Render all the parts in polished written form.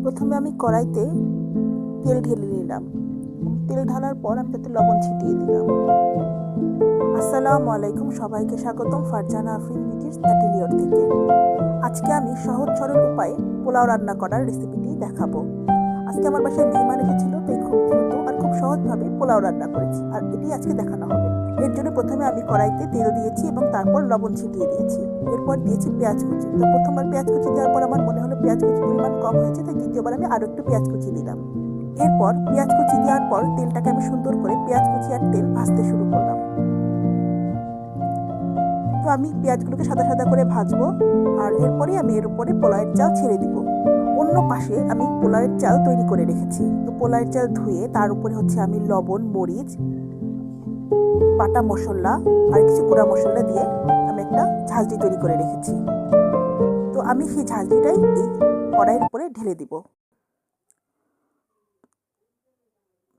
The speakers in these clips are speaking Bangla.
প্রথমে আমি কড়াইতে তেল ঢেলে নিলাম। তেল ঢালার পর আমি তাতে লবণ ছিটিয়ে দিলাম। আসসালামু আলাইকুম, সবাইকে স্বাগতম ফারজানা আফরিন মিকিস অ্যাটেলিয়র থেকে। আজকে আমি সহজ সরল উপায়ে পোলাও রান্না করার রেসিপিটি দেখাবো। আজকে আমার বাসায় মেহমান এসেছিল, তাই খুব দ্রুত আর খুব সহজভাবে পোলাও রান্না করেছি, আর এটি আজকে দেখানো হবে। এর জন্য প্রথমে আমি কড়াইতে তেল দিয়েছি এবং তারপর লবণ ছিটিয়ে দিয়েছি। এরপর দিয়েছি পেঁয়াজ কুচি। তো প্রথমবার পেঁয়াজ কুচি দেওয়ার পর আমার মনে হলো পেঁয়াজ কুচির পরিমাণ কম হয়েছে, তাই দ্বিতীয়বার আমি আরও একটু পেঁয়াজ কুচি দিলাম। এরপর পেঁয়াজ কুচি দেওয়ার পর তেলটাকে আমি সুন্দর করে পেঁয়াজ কুচি আর তেল ভাজতে শুরু করলাম। তো আমি পেঁয়াজগুলোকে সাদা সাদা করে ভাজবো, আর এরপরে আমি এর উপরে পোলাওয়ের চাল ছেড়ে দিব। অন্য পাশে আমি পোলাওয়ের চাল তৈরি করে রেখেছি। তো পোলাওয়ের চাল ধুয়ে তার উপরে আমি লবণ, মরিচ, বাটা মশলা আর কিছু গুঁড়া মশলা দিয়ে আমি একটা ঝাঁঝরি তৈরি করে রেখেছি। তো আমি সেই ঝাঁঝরিটাই এই কড়াইয়ের উপরে ঢেলে দিব।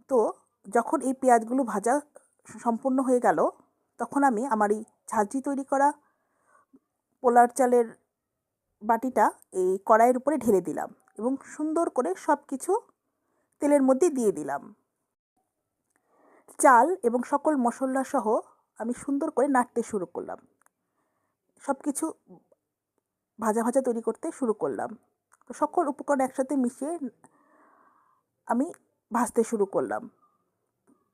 তো যখন এই পেঁয়াজগুলো ভাজা সম্পূর্ণ হয়ে গেল, তখন আমি আমার এই ঝাঁঝরি তৈরি করা পোলাওর চালের বাটিটা এই কড়াইয়ের উপরে ঢেলে দিলাম এবং সুন্দর করে সব কিছু তেলের মধ্যে দিয়ে দিলাম। চাল এবং সকল মশলা সহ আমি সুন্দর করে নাড়তে শুরু করলাম। সব কিছু ভাজা ভাজা তৈরি করতে শুরু করলাম। তো সকল উপকরণ একসাথে মিশিয়ে আমি ভাজতে শুরু করলাম।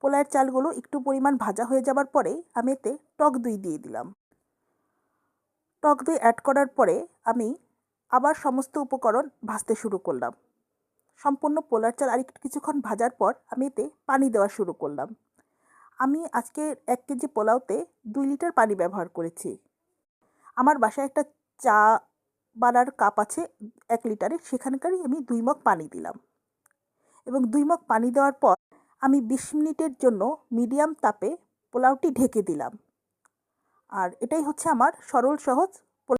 পোলাওয়ের চালগুলো একটু পরিমাণ ভাজা হয়ে যাবার পরে আমি এতে টক দই দিয়ে দিলাম। টক দই অ্যাড করার পরে আমি আবার সমস্ত উপকরণ ভাজতে শুরু করলাম। সম্পূর্ণ পোলাওর চাল আর একটু কিছুক্ষণ ভাজার পর আমি এতে পানি দেওয়া শুরু করলাম। আমি আজকে 1 কেজি পোলাওতে 2 লিটার পানি ব্যবহার করেছি। আমার বাসায় একটা চা বানার কাপ আছে 1 লিটারের, সেখানকারই আমি 2 মগ পানি দিলাম এবং 2 মগ পানি দেওয়ার পর আমি 20 মিনিটের জন্য মিডিয়াম তাপে পোলাওটি ঢেকে দিলাম। আর এটাই হচ্ছে আমার সরল সহজ